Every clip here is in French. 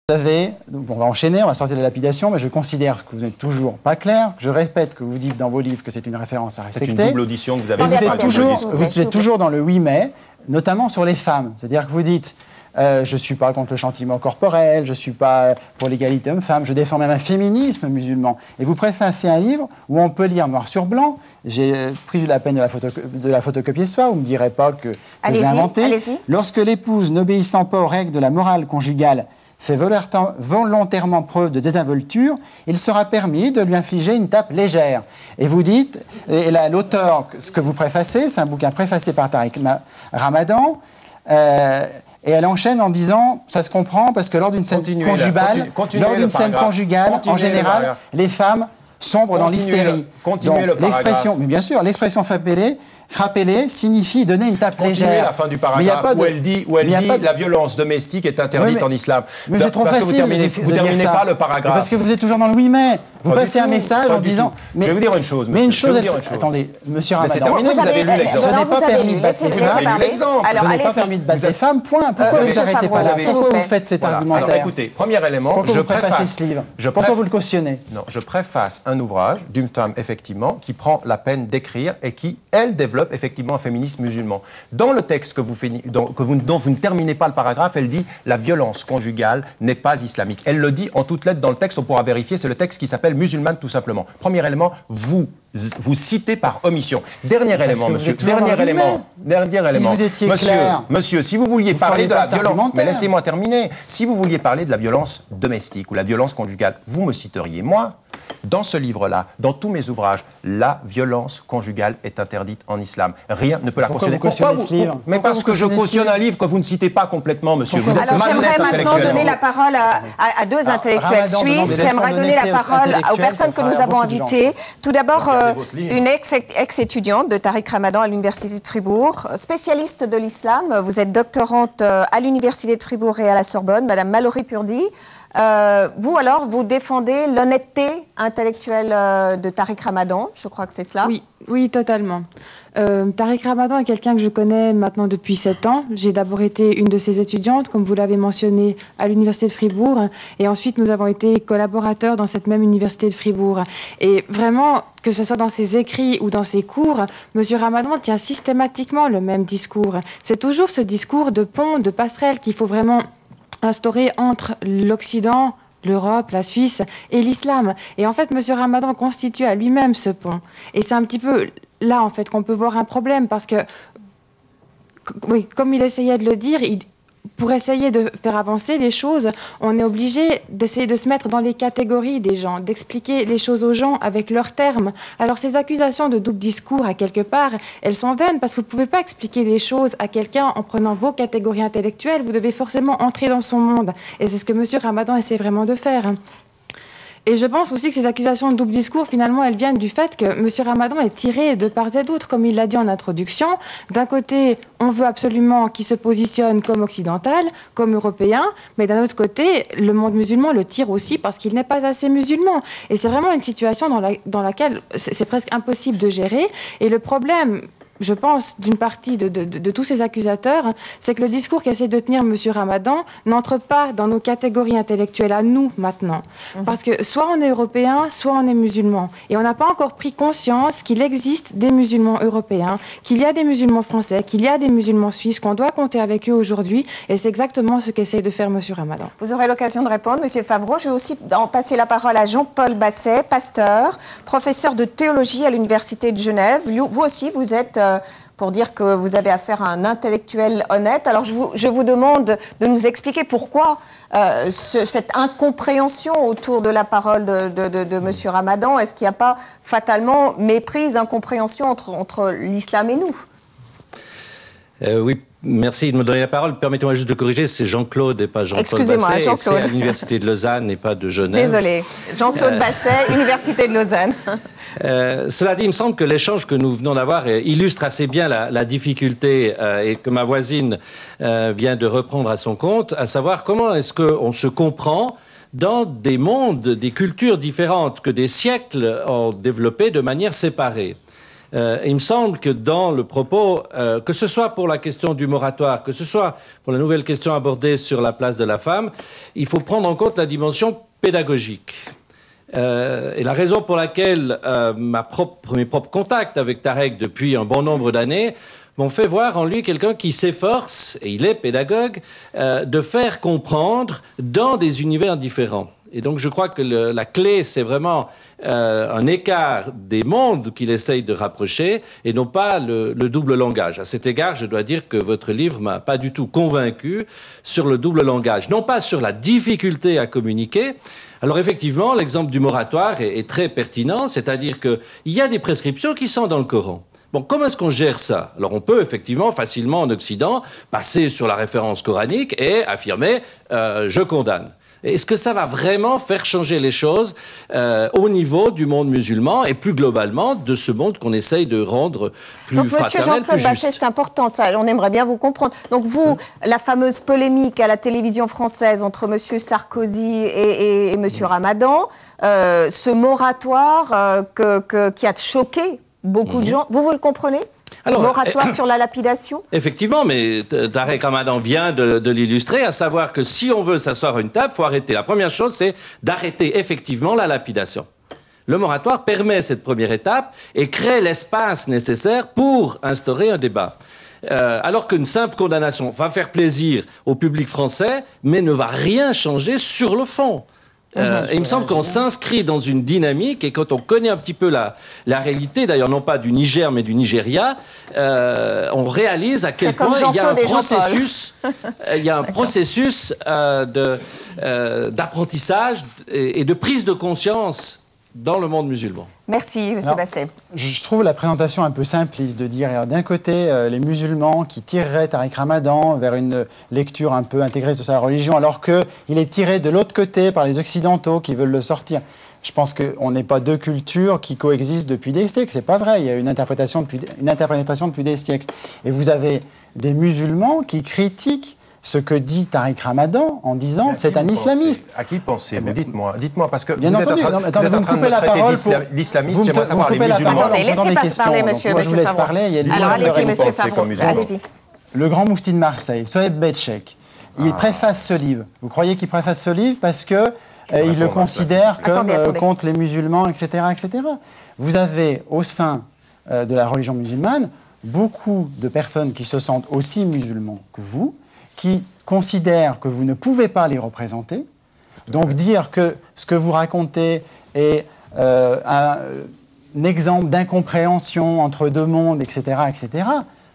On va enchaîner, on va sortir de la lapidation, mais je considère que vous n'êtes toujours pas clair. Je répète que vous dites dans vos livres que c'est une référence à respecter. C'est une double audition que vous avez Vous êtes toujours dans le oui mais, notamment sur les femmes. C'est-à-dire que vous dites je ne suis pas contre le châtiment corporel, je ne suis pas pour l'égalité homme-femme, je défends même un féminisme musulman. Et vous préfacez un livre où on peut lire noir sur blanc. J'ai pris la peine de la photocopier ce soir, vous ne me direz pas que je l'ai inventé. Lorsque l'épouse, n'obéissant pas aux règles de la morale conjugale, fait volontairement preuve de désinvolture, il sera permis de lui infliger une tape légère. Et vous dites, et l'auteur, ce que vous préfacez, c'est un bouquin préfacé par Tariq Ramadan, et elle enchaîne en disant, ça se comprend, parce que lors d'une scène conjugale, en général, les femmes sombrent dans l'hystérie. Continuez le paragraphe. Mais bien sûr, l'expression frappez-les signifie donner une tape légère. La fin du paragraphe où elle dit la violence domestique est interdite en islam. Mais c'est trop facile. Vous terminez pas le paragraphe. Parce que vous êtes toujours dans le oui mais. Vous passez un message en disant. Je vais vous dire une chose. Mais une chose. Attendez, monsieur Ramadan. C'est terminé. Vous avez lu l'exemple. Ce n'est pas permis de battre les femmes. Ce n'est pas permis de battre les femmes. Point. Pourquoi vous n'arrêtez pas là? Pourquoi vous faites cet argumentaire? Alors écoutez, premier élément. Je préface ce livre. Pourquoi vous le cautionnez? Non, je préface un ouvrage d'une femme effectivement qui prend la peine d'écrire et qui elle développe effectivement un féminisme musulman. Dans le texte dont vous ne terminez pas le paragraphe, elle dit « la violence conjugale n'est pas islamique ». Elle le dit en toutes lettres dans le texte, on pourra vérifier, c'est le texte qui s'appelle « musulmane » tout simplement. Premier élément, vous citez par omission. Dernier élément, monsieur. Dernier élément. Si vous étiez clair, monsieur, si vous vouliez parler de la violence, mais laissez-moi terminer. Si vous vouliez parler de la violence domestique ou la violence conjugale, vous me citeriez moi. Dans ce livre-là, dans tous mes ouvrages, la violence conjugale est interdite en islam. Rien ne peut la cautionner. Pourquoi vous Mais parce que je cautionne un livre que vous ne citez pas complètement, monsieur. Alors j'aimerais maintenant donner la parole à deux intellectuels suisses. J'aimerais donner la parole aux personnes que nous avons invitées. Tout d'abord, une ex-étudiante de Tariq Ramadan à l'Université de Fribourg, spécialiste de l'islam. Vous êtes doctorante à l'Université de Fribourg et à la Sorbonne, Madame Mallory Purdy. Vous, alors, vous défendez l'honnêteté intellectuelle de Tariq Ramadan, je crois que c'est cela? Oui, totalement. Tariq Ramadan est quelqu'un que je connais maintenant depuis 7 ans. J'ai d'abord été une de ses étudiantes, comme vous l'avez mentionné, à l'Université de Fribourg. Et ensuite, nous avons été collaborateurs dans cette même Université de Fribourg. Et vraiment, que ce soit dans ses écrits ou dans ses cours, M. Ramadan tient systématiquement le même discours. C'est toujours ce discours de pont, de passerelle qu'il faut vraiment instauré entre l'Occident, l'Europe, la Suisse et l'islam. Et en fait, M. Ramadan constitue à lui-même ce pont. Et c'est un petit peu là, en fait, qu'on peut voir un problème, parce que, oui, comme il essayait de le dire, pour essayer de faire avancer les choses, on est obligé d'essayer de se mettre dans les catégories des gens, d'expliquer les choses aux gens avec leurs termes. Alors ces accusations de double discours, à quelque part, elles sont vaines, parce que vous ne pouvez pas expliquer des choses à quelqu'un en prenant vos catégories intellectuelles. Vous devez forcément entrer dans son monde. Et c'est ce que M. Ramadan essaie vraiment de faire. Et je pense aussi que ces accusations de double discours, finalement, elles viennent du fait que M. Ramadan est tiré de part et d'autre, comme il l'a dit en introduction. D'un côté, on veut absolument qu'il se positionne comme occidental, comme européen, mais d'un autre côté, le monde musulman le tire aussi parce qu'il n'est pas assez musulman. Et c'est vraiment une situation dans laquelle c'est presque impossible de gérer. Et le problème, je pense, d'une partie de tous ces accusateurs, c'est que le discours qu'essaie de tenir M. Ramadan n'entre pas dans nos catégories intellectuelles à nous, maintenant. Parce que soit on est européen, soit on est musulman. Et on n'a pas encore pris conscience qu'il existe des musulmans européens, qu'il y a des musulmans français, qu'il y a des musulmans suisses, qu'on doit compter avec eux aujourd'hui. Et c'est exactement ce qu'essaie de faire M. Ramadan. Vous aurez l'occasion de répondre, M. Favreau. Je vais aussi passer la parole à Jean-Paul Basset, pasteur, professeur de théologie à l'Université de Genève. Vous aussi, vous êtes... pour dire que vous avez affaire à un intellectuel honnête. Alors je vous demande de nous expliquer pourquoi cette incompréhension autour de la parole de M. Ramadan. Est-ce qu'il n'y a pas fatalement méprise, incompréhension entre l'islam et nous? Oui, merci de me donner la parole. Permettez-moi juste de corriger, c'est Jean-Claude et pas Jean-Paul Basset. Excusez-moi, Jean-Claude. C'est à l'Université de Lausanne et pas de Genève. Désolé. Jean-Claude Basset, Université de Lausanne. Cela dit, il me semble que l'échange que nous venons d'avoir illustre assez bien la difficulté et que ma voisine vient de reprendre à son compte, à savoir comment est-ce qu'on se comprend dans des mondes, des cultures différentes que des siècles ont développées de manière séparée. Il me semble que dans le propos, que ce soit pour la question du moratoire, que ce soit pour la nouvelle question abordée sur la place de la femme, il faut prendre en compte la dimension pédagogique. Et la raison pour laquelle mes propres contacts avec Tarek depuis un bon nombre d'années m'ont fait voir en lui quelqu'un qui s'efforce, et il est pédagogue, de faire comprendre dans des univers différents. Et donc je crois que la clé, c'est vraiment un écart des mondes qu'il essaye de rapprocher et non pas le double langage. À cet égard, je dois dire que votre livre m'a pas du tout convaincu sur le double langage, non pas sur la difficulté à communiquer. Alors effectivement, l'exemple du moratoire est très pertinent, c'est-à-dire qu'il y a des prescriptions qui sont dans le Coran. Bon, comment est-ce qu'on gère ça? Alors on peut effectivement facilement en Occident passer sur la référence coranique et affirmer « je condamne ». Est-ce que ça va vraiment faire changer les choses au niveau du monde musulman et plus globalement de ce monde qu'on essaye de rendre plus fraternel, plus juste? Donc, Monsieur Jean-Claude Basset, c'est important, ça, on aimerait bien vous comprendre. Donc vous, la fameuse polémique à la télévision française entre Monsieur Sarkozy et Monsieur Ramadan, ce moratoire qui a choqué beaucoup de gens, vous le comprenez? Alors, moratoire sur la lapidation? Effectivement, mais Tarek Ramadan vient de l'illustrer, à savoir que si on veut s'asseoir à une table, il faut arrêter. La première chose, c'est d'arrêter effectivement la lapidation. Le moratoire permet cette première étape et crée l'espace nécessaire pour instaurer un débat. Alors qu'une simple condamnation va faire plaisir au public français, mais ne va rien changer sur le fond. Il me semble qu'on s'inscrit dans une dynamique et quand on connaît un petit peu la réalité, d'ailleurs non pas du Niger mais du Nigeria, on réalise à quel point il y a un processus, d'apprentissage et de prise de conscience dans le monde musulman. Merci, Monsieur Basset. Je trouve la présentation un peu simpliste de dire, d'un côté, les musulmans qui tireraient Tarek Ramadan vers une lecture un peu intégriste de sa religion, alors qu'il est tiré de l'autre côté par les Occidentaux qui veulent le sortir. Je pense qu'on n'est pas deux cultures qui coexistent depuis des siècles. C'est pas vrai. Il y a une interprétation depuis des siècles. Et vous avez des musulmans qui critiquent ce que dit Tarek Ramadan en disant c'est un islamiste. À qui pensez-vous? Dites-moi, parce que bien entendu, vous êtes en train de me traiter l'islamiste, j'aimerais savoir les musulmans. Attendez, laissez parler, monsieur. Moi, je vous laisse parler, il y a des Alors, allez-y, monsieur Favreau. Le grand moufti de Marseille, Sohaib Bedchek, il préface ce livre. Vous croyez qu'il préface ce livre parce que il le considère comme contre les musulmans, etc., etc. Vous avez au sein de la religion musulmane beaucoup de personnes qui se sentent aussi musulmans que vous, qui considèrent que vous ne pouvez pas les représenter. Donc dire que ce que vous racontez est un exemple d'incompréhension entre deux mondes, etc., etc.,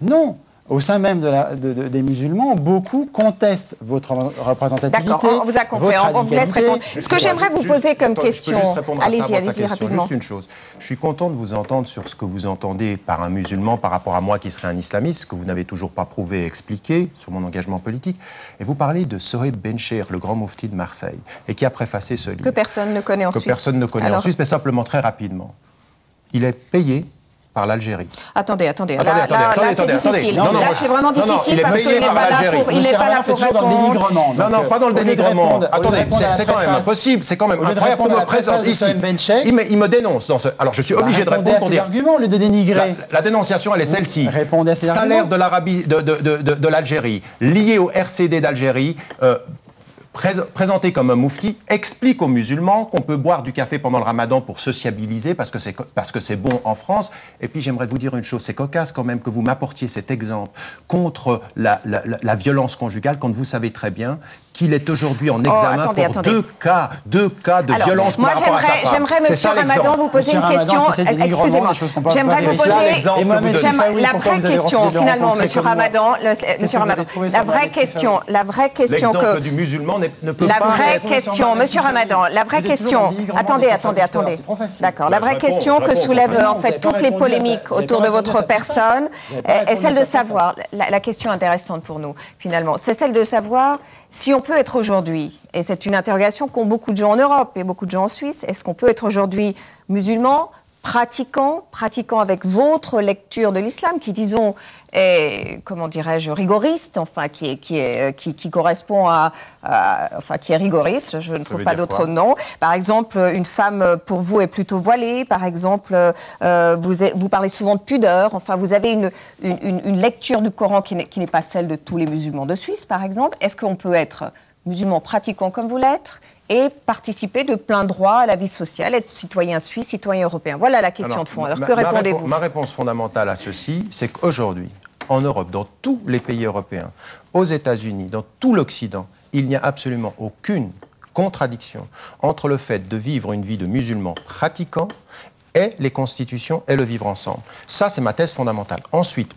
non. Au sein même des musulmans, beaucoup contestent votre représentativité. D'accord, on vous a compris, on vous laisse répondre. Ce que j'aimerais vous poser comme question... Allez-y, rapidement. Juste une chose. Je suis content de vous entendre sur ce que vous entendez par un musulman par rapport à moi qui serais un islamiste, que vous n'avez toujours pas prouvé et expliqué sur mon engagement politique. Et vous parlez de Sohaib Bencher, le grand moufti de Marseille, et qui a préfacé ce livre. Que personne ne connaît en Suisse. Que personne ne connaît en Suisse, mais simplement très rapidement. Il est payé par l'Algérie. Attendez. Là, c'est difficile. Là, c'est vraiment difficile parce qu'il n'est pas là pour répondre. Non, pas dans le dénigrement. Attendez, c'est quand même impossible. C'est quand même incroyable qu'on me présente ici. Il me dénonce. Alors, je suis obligé de répondre pour dire... arguments, le de dénigrer. La dénonciation, elle est celle-ci. Répondez à ces salaire de l'Algérie, lié au RCD d'Algérie, présenté comme un moufti, explique aux musulmans qu'on peut boire du café pendant le ramadan pour sociabiliser parce que c'est bon en France. Et puis j'aimerais vous dire une chose, c'est cocasse quand même que vous m'apportiez cet exemple contre la violence conjugale quand vous savez très bien qu'il est aujourd'hui en examen pour deux cas de violence par rapport à sa femme. J'aimerais, monsieur Ramadan, vous poser une question. Excusez-moi. J'aimerais vous poser la vraie question, finalement, monsieur Ramadan. La vraie question l'exemple du musulman ne peut pas... La vraie question, monsieur Ramadan, la vraie question... Attendez. D'accord. La vraie question que soulèvent en fait toutes les polémiques autour de votre personne est celle de savoir... La question intéressante pour nous, finalement, c'est celle de savoir si on peut être aujourd'hui, et c'est une interrogation qu'ont beaucoup de gens en Europe et beaucoup de gens en Suisse, est-ce qu'on peut être aujourd'hui musulman, pratiquant avec votre lecture de l'islam, qui, disons, est, comment dirais-je, rigoriste, enfin, qui correspond enfin, qui est rigoriste, je ne trouve pas d'autre nom. Par exemple, une femme, pour vous, est plutôt voilée, par exemple, vous parlez souvent de pudeur, enfin, vous avez une lecture du Coran qui n'est pas celle de tous les musulmans de Suisse, par exemple. Est-ce qu'on peut être musulman pratiquant comme vous l'êtes et participer de plein droit à la vie sociale, être citoyen suisse, citoyen européen? Voilà la question de fond. Alors, que répondez-vous? Ma réponse fondamentale à ceci, c'est qu'aujourd'hui, en Europe, dans tous les pays européens, aux États-Unis, dans tout l'Occident, il n'y a absolument aucune contradiction entre le fait de vivre une vie de musulman pratiquant et les constitutions et le vivre ensemble. Ça, c'est ma thèse fondamentale. Ensuite,